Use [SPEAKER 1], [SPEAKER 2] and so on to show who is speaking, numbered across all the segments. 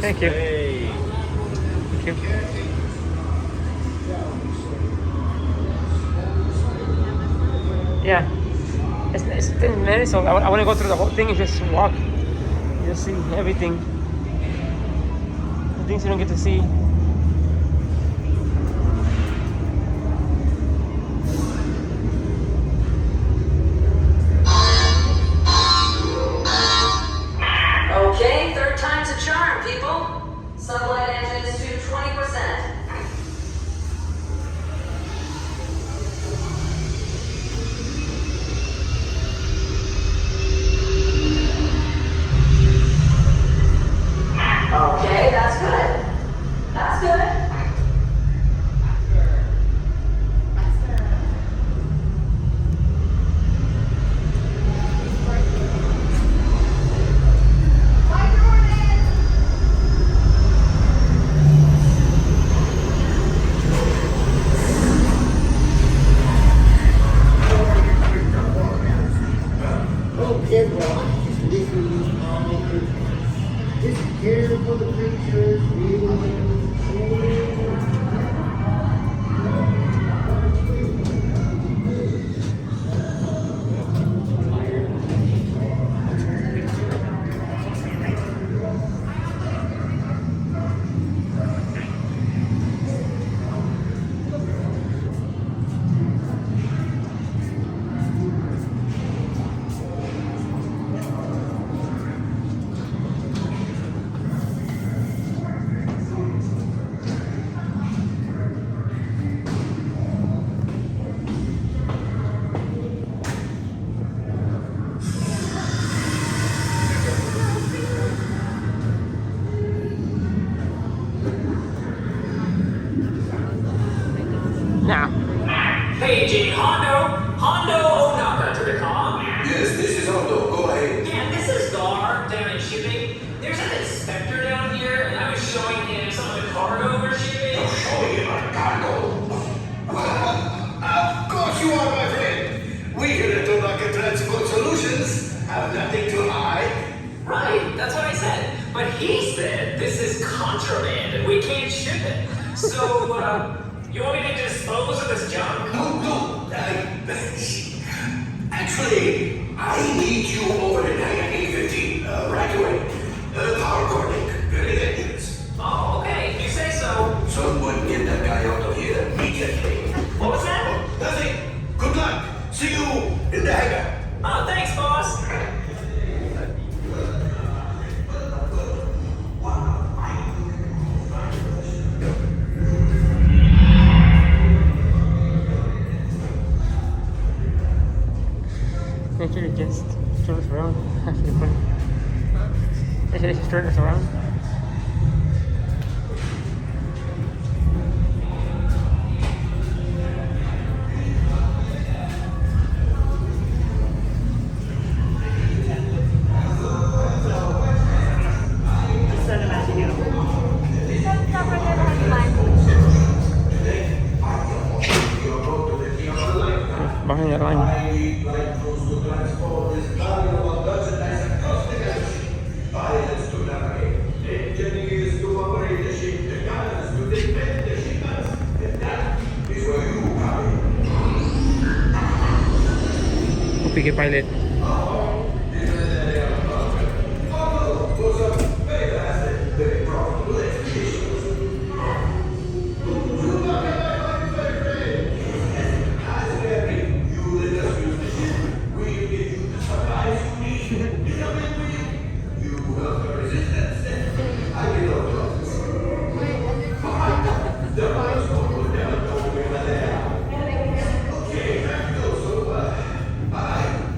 [SPEAKER 1] Thank you.
[SPEAKER 2] Hey.
[SPEAKER 1] Thank you. Yeah. It's 10 minutes, so I want to go through the whole thing and just walk. Just see everything. The things you don't get to see.
[SPEAKER 3] Okay, third time's a charm, people. Sublight engines to 20%. Okay, that's good. That's good.
[SPEAKER 4] Okay, well, I just listen to these all just care for the pictures,
[SPEAKER 1] Now.
[SPEAKER 5] Paging Hondo Ohnaka to the comm.
[SPEAKER 6] Yes, this is Hondo. Go ahead.
[SPEAKER 5] Yeah, this is Gar down in shipping. There's an inspector down here, and I was showing him some of the cargo we're shipping.
[SPEAKER 6] You're showing him a cargo. Of course you are, my friend. We here at Ohnaka Transport Solutions have nothing to hide.
[SPEAKER 5] Right, that's what I said. But he said this is contraband and we can't ship it. So, you want me to dispose of this junk?
[SPEAKER 6] No. Actually, I need you over in Hangar 815 right away. Power cord link. Very dangerous.
[SPEAKER 5] Oh, okay, if you say so.
[SPEAKER 6] Someone get that guy out of here immediately.
[SPEAKER 5] What was that?
[SPEAKER 6] Nothing. Good luck. See you in the hangar.
[SPEAKER 5] Oh, thanks, boss.
[SPEAKER 1] Actually, just turn us around. Actually, just turn us around. Behind that line. Upige pilot.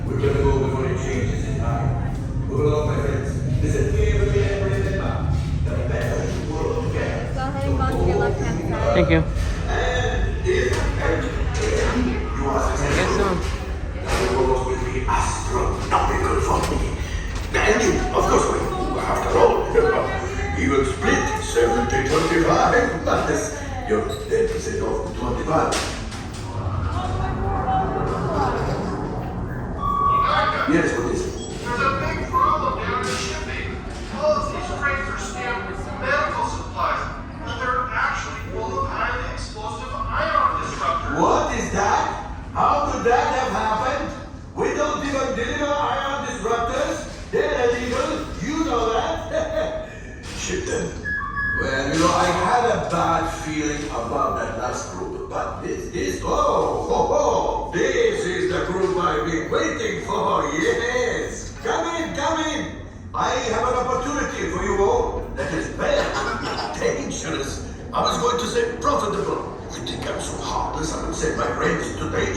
[SPEAKER 6] We're gonna go before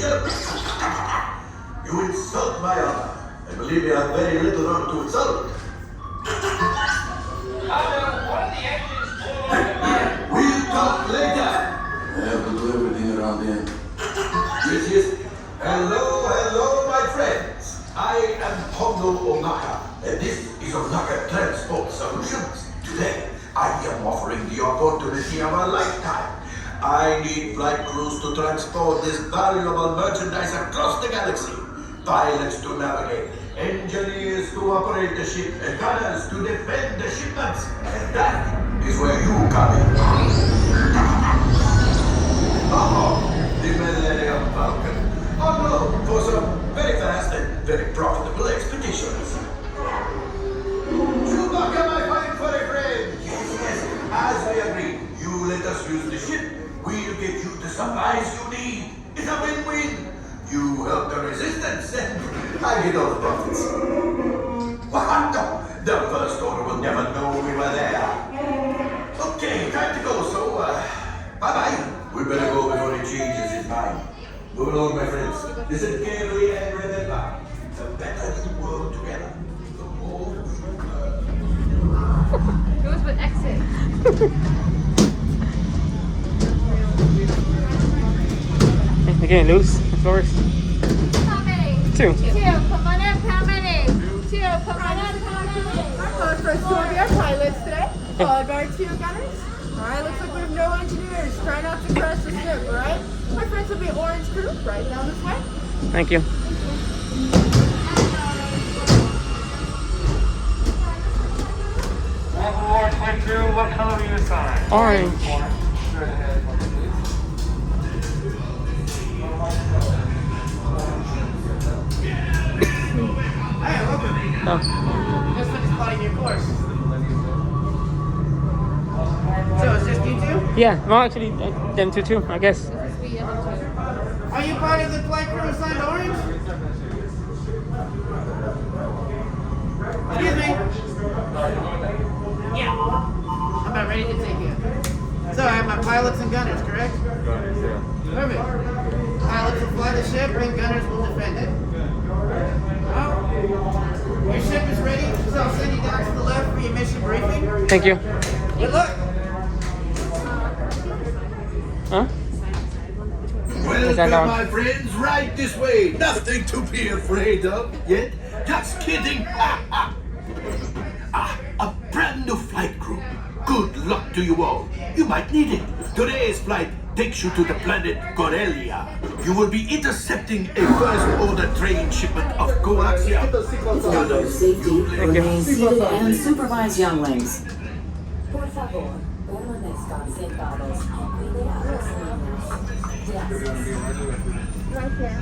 [SPEAKER 6] stranger? You insult my honor. I believe you have very little honor to insult. We'll talk later. I have to do everything around here. Yes. Hello, my friends. I am Hondo Ohnaka, and this is Ohnaka Transport Solutions. Today, I am offering the opportunity of a lifetime. I need flight crews to transport this valuable merchandise across the galaxy. Pilots to navigate, engineers to operate the ship, and gunners to defend the shipments. And that is where you come in. The Millennium Falcon. On loan for some very fast and very profitable expeditions. Chewbacca, my fine furry friend! Yes, as we agreed, you let us use the ship. We'll get you the supplies you need. It's a win-win. You help the resistance, and I get all the profits. What? No, the First Order will never know we were there. Okay, time to go, so, bye-bye. We better go before he changes his mind. Move along, my friends. Listen carefully and remember, the better you work together, the more we learn.
[SPEAKER 2] It was with exit.
[SPEAKER 1] Again, loose, of course.
[SPEAKER 2] How many?
[SPEAKER 1] Two.
[SPEAKER 2] Come on up. How many? Two. Come on up. How many?
[SPEAKER 7] Our first two of our pilots today, followed by our 2 gunners. Alright, looks like we have no engineers. Try not to crash the ship, alright? My friends will be orange crew right down this way.
[SPEAKER 1] Thank you.
[SPEAKER 8] Orange flight crew, what color are you assigned?
[SPEAKER 1] Orange.
[SPEAKER 8] Go ahead, please.
[SPEAKER 7] Hey, welcome.
[SPEAKER 1] Oh.
[SPEAKER 7] Just finished plotting your course. So, is this you two?
[SPEAKER 1] Yeah, well, actually, them two too, I guess.
[SPEAKER 7] Are you part of the flight crew assigned orange? Excuse me. Yeah. I'm about ready to take you. So, I have my pilots and gunners, correct? Perfect. Pilots will fly the ship and gunners will defend it. Well, your ship is ready, so I'll send you down to the left for your mission briefing.
[SPEAKER 1] Thank you.
[SPEAKER 7] Good luck.
[SPEAKER 1] Huh?
[SPEAKER 6] Welcome, my friends, right this way. Nothing to be afraid of yet. Just kidding. A brand new flight crew. Good luck to you all. You might need it. Today's flight takes you to the planet Corellia. You will be intercepting a first-order train shipment of coaxium.
[SPEAKER 3] For your safety,
[SPEAKER 1] Thank you.
[SPEAKER 3] remain seated and supervise younglings.
[SPEAKER 9] Por favor, permanezcan sentados y cuide a los niños. Gracias.
[SPEAKER 2] Right here.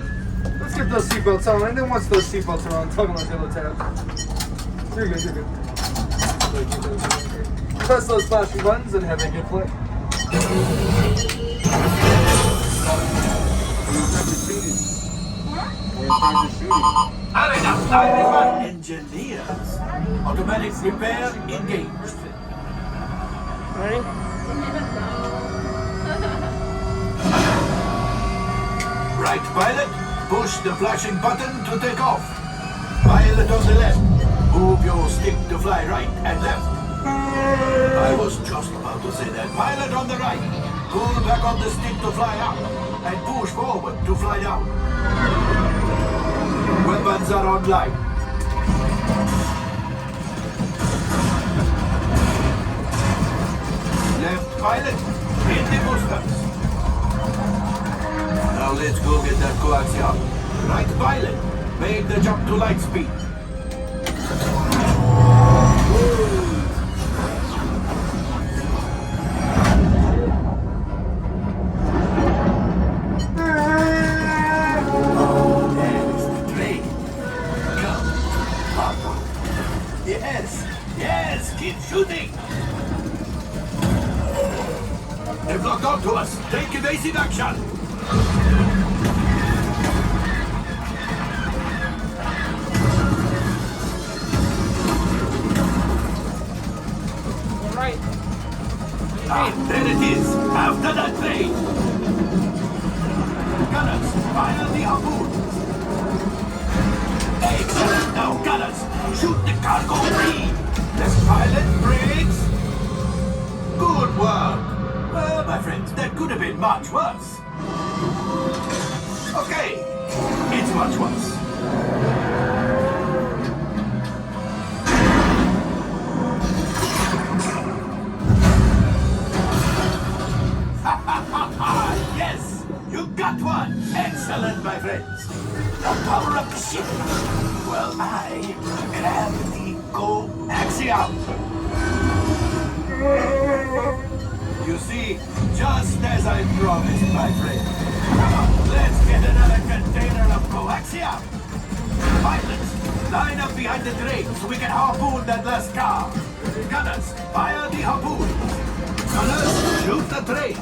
[SPEAKER 8] Let's get those seatbelts on, and then once those seatbelts are on, tug on those yellow tabs. You're good, you're good. Press those flashing buttons and have a good flight.
[SPEAKER 6] Engineers. Automatic repair engaged.
[SPEAKER 1] Ready?
[SPEAKER 6] Right, pilot. Push the flashing button to take off. Pilot on the left. Move your stick to fly right and left. I was just about to say that. Pilot on the right. Pull back on the stick to fly up. And push forward to fly down. Weapons are online. Left pilot. Hit the boosters. Now let's go get that coaxium. Right pilot. Make the jump to light speed. Yes, keep shooting. They've locked onto us. Take evasive action.
[SPEAKER 1] Right.
[SPEAKER 6] Ah, there it is. After that plane. Gunners, fire the harpoon. Excellent. Now, gunners, shoot the cargo free. This pilot brakes. Good work. Well, my friends, that could have been much worse. Okay, it's much worse. Yes, you got one. Excellent, my friends. Now power up the ship. Well, I grab the coaxium. You see, just as I promised, my friend. Come on, let's get another container of coaxium. Pilots, line up behind the train so we can harpoon that last car. Gunners, fire the harpoon. Gunners, shoot the train.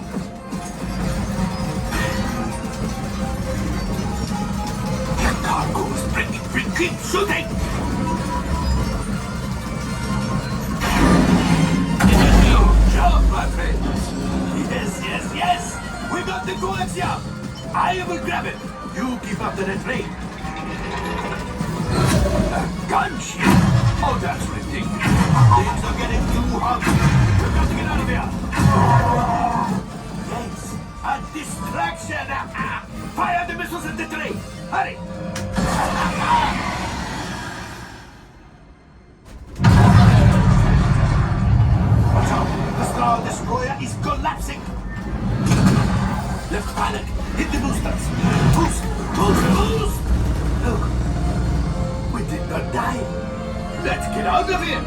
[SPEAKER 6] The cargo's breaking free. Keep shooting. Good job, my friends. Yes. We got the coaxium. I will grab it. You keep up to the train. A gunship? Oh, that's ridiculous. Things are getting too hot. We've got to get out of here. Yes, a distraction. Fire the missiles at the train. Hurry. Watch out. The Star Destroyer is collapsing. Left pilot, hit the boosters. Boost. Look. We did not die. Let's get out of here.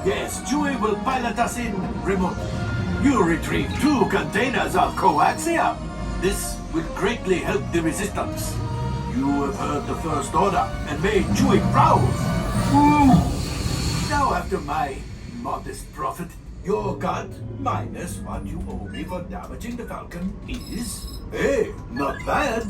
[SPEAKER 6] Yes, Chewie will pilot us in remotely. You retrieve 2 containers of coaxium. This will greatly help the resistance. You have heard the First Order and made Chewie proud. Now, after my modest profit, your cut minus what you owe me for damaging the Falcon is, hey, not bad.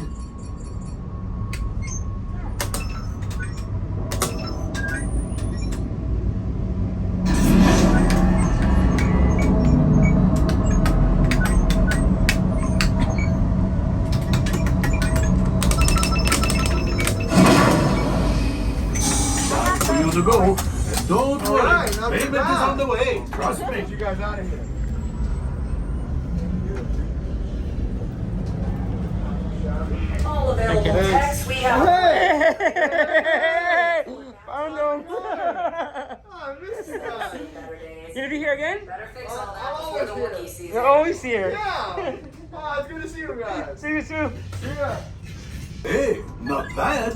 [SPEAKER 6] To go. And don't worry,
[SPEAKER 8] right, not too
[SPEAKER 6] payment
[SPEAKER 8] bad.
[SPEAKER 6] is on the way. Trust me.
[SPEAKER 8] Get you guys out of here.
[SPEAKER 3] All available text we have.
[SPEAKER 1] Hey! Hondo!
[SPEAKER 8] Oh, I missed you guys.
[SPEAKER 3] Better days.
[SPEAKER 1] You gonna be here again?
[SPEAKER 3] Better fix all
[SPEAKER 8] I'm
[SPEAKER 3] that before
[SPEAKER 8] always
[SPEAKER 3] the
[SPEAKER 8] here.
[SPEAKER 3] Wookiee season.
[SPEAKER 1] You're always here.
[SPEAKER 8] Yeah. Oh, it's good to see you guys.
[SPEAKER 1] See you soon.
[SPEAKER 8] Yeah.
[SPEAKER 6] Hey, not bad.